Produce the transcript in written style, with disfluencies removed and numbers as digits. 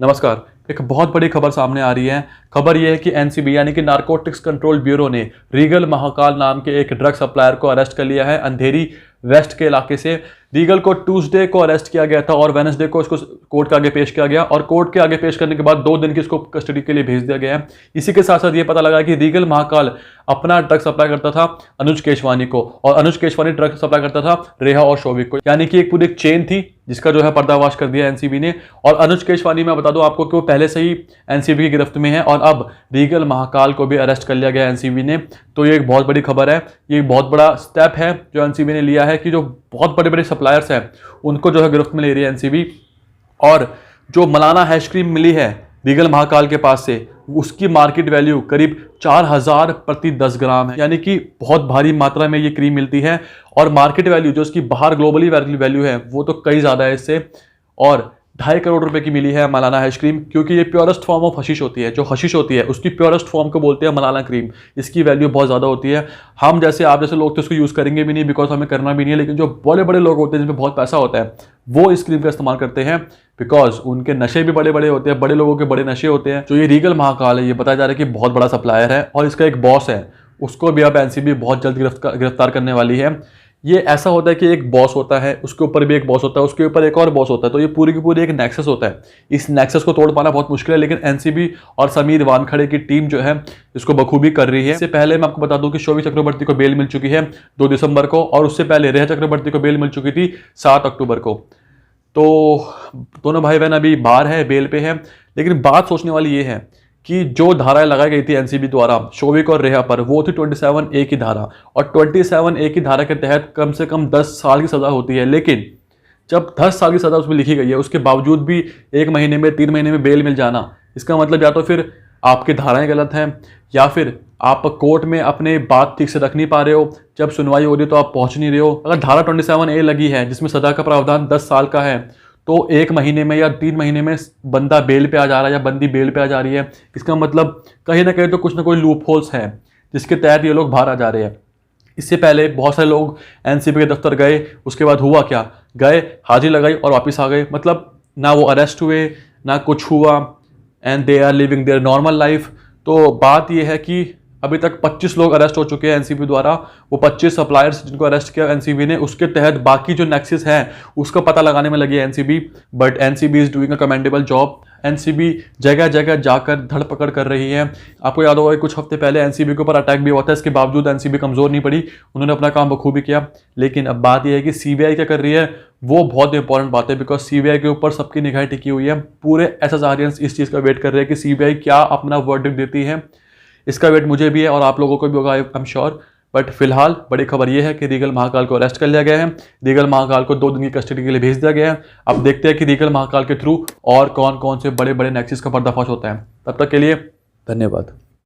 नमस्कार। एक बहुत बड़ी खबर सामने आ रही है। खबर यह है कि एनसीबी यानी कि नारकोटिक्स कंट्रोल ब्यूरो ने रीगल महाकाल नाम के एक ड्रग सप्लायर को अरेस्ट कर लिया है अंधेरी वेस्ट के इलाके से। रीगल को ट्यूसडे को अरेस्ट किया गया था और वेडनेसडे को इसको कोर्ट के आगे पेश किया गया और कोर्ट के आगे पेश करने के बाद 2 दिन की इसको कस्टडी के लिए भेज दिया गया है। इसी के साथ साथ ये पता लगा कि रीगल महाकाल अपना ड्रग सप्लाई करता था अनुज केशवानी को और अनुज केशवानी ड्रग सप्लाई करता था रेहा और शोविक को, यानी कि एक पूरी एक चेन थी जिसका जो है पर्दाफाश कर दिया एनसीबी ने। और अनुज केशवानी मैं बता दूं आपको कि वो पहले से ही एनसीबी की गिरफ्त में है और अब रीगल महाकाल को भी अरेस्ट कर लिया गया एनसीबी ने। तो ये एक बहुत बड़ी खबर है, ये एक बहुत बड़ा स्टेप है जो एनसीबी ने लिया है कि जो बहुत बड़े बड़े सप्लायर्स हैं उनको जो है गिरफ्त में ले रही है एनसीबी। और जो मलाना हैश क्रीम मिली है रीगल महाकाल के पास से उसकी मार्केट वैल्यू करीब 4000 प्रति 10 ग्राम है, यानी कि बहुत भारी मात्रा में ये क्रीम मिलती है। और मार्केट वैल्यू जो इसकी बाहर ग्लोबली वैल्यू है वो तो कई ज़्यादा है इससे। और 2.5 करोड़ रुपए की मिली है मलाना हैश क्रीम, क्योंकि ये प्योरेस्ट फॉर्म ऑफ हशीश होती है। जो हशीश होती है उसकी प्योरेस्ट फॉर्म को बोलते हैं मलाना क्रीम। इसकी वैल्यू बहुत ज़्यादा होती है। हम जैसे आप जैसे लोग तो इसको यूज़ करेंगे भी नहीं बिकॉज हमें करना भी नहीं है, लेकिन जो बड़े बड़े लोग होते हैं जिनमें बहुत पैसा होता है वो इस क्रीम का इस्तेमाल करते हैं बिकॉज उनके नशे भी बड़े बड़े होते हैं, बड़े लोगों के बड़े नशे होते हैं। जो ये रीगल महाकाल है ये बताया जा रहा है कि बहुत बड़ा सप्लायर है और इसका एक बॉस है, उसको भी अब एनसीबी बहुत जल्द गिरफ्तार करने वाली है। ये ऐसा होता है कि एक बॉस होता है, उसके ऊपर भी एक बॉस होता है, उसके ऊपर एक और बॉस होता है, तो ये पूरी की पूरी एक नेक्सस होता है। इस नेक्सस को तोड़ पाना बहुत मुश्किल है, लेकिन एनसीबी और समीर वानखड़े की टीम जो है इसको बखूबी कर रही है। इससे पहले मैं आपको बता दूं कि शोविक चक्रवर्ती को बेल मिल चुकी है 2 दिसंबर को और उससे पहले रेहा चक्रवर्ती को बेल मिल चुकी थी 7 अक्टूबर को। तो दोनों भाई बहन अभी बाहर है, बेल पे है। लेकिन बात सोचने वाली ये है कि जो धाराएं लगाई गई थी एनसीबी द्वारा शोविक और रेहा पर वो थी 27A की धारा, और 27A की धारा के तहत कम से कम 10 साल की सज़ा होती है। लेकिन जब 10 साल की सज़ा उसमें लिखी गई है उसके बावजूद भी 1 महीने में 3 महीने में बेल मिल जाना, इसका मतलब या तो फिर आपकी धाराएं गलत हैं या फिर आप कोर्ट में अपने बात ठीक से रख नहीं पा रहे हो, जब सुनवाई हो रही है तो आप पहुंच नहीं रहे हो। अगर धारा 27A लगी है जिसमें सज़ा का प्रावधान 10 साल का है तो 1 महीने में या 3 महीने में बंदा बेल पे आ जा रहा है या बंदी बेल पे आ जा रही है, इसका मतलब कहीं ना कहीं तो कुछ ना कोई लूप होल्स है जिसके तहत ये लोग बाहर आ जा रहे हैं। इससे पहले बहुत सारे लोग एनसीबी के दफ्तर गए, उसके बाद हुआ क्या, गए हाजिरी लगाई और वापस आ गए, मतलब ना वो अरेस्ट हुए ना कुछ हुआ and they are living there normal life. तो बात यह है कि अभी तक 25 लोग अरेस्ट हो चुके हैं एनसीबी द्वारा। वो 25 सप्लायर्स जिनको अरेस्ट किया एनसीबी ने, उसके तहत बाकी जो नेक्सस है उसका पता लगाने में लगी है NCB. But NCB is doing a commendable job. NCB जगह जगह जाकर धड़ पकड़ कर रही है। आपको याद होगा कुछ हफ्ते पहले एनसीबी के ऊपर अटैक भी हुआ था, इसके बावजूद एनसीबी कमजोर नहीं पड़ी, उन्होंने अपना काम बखूबी किया। लेकिन अब बात यह है कि सीबीआई क्या कर रही है, वो बहुत इंपॉर्टेंट बात है बिकॉज सीबीआई के ऊपर सबकी निगाह टिकी हुई है। पूरे एसएसआरियंस इस चीज़ का वेट कर रहे हैं कि सीबीआई क्या अपना वर्डिक्ट देती है। इसका वेट मुझे भी है और आप लोगों को भी होगा, आई एम श्योर। बट फिलहाल बड़ी खबर यह है कि रीगल महाकाल को अरेस्ट कर लिया गया है। रीगल महाकाल को 2 दिन की कस्टडी के लिए भेज दिया गया है। अब देखते हैं कि रीगल महाकाल के थ्रू और कौन कौन से बड़े बड़े नेक्सस का पर्दाफाश होता है। तब तक के लिए धन्यवाद।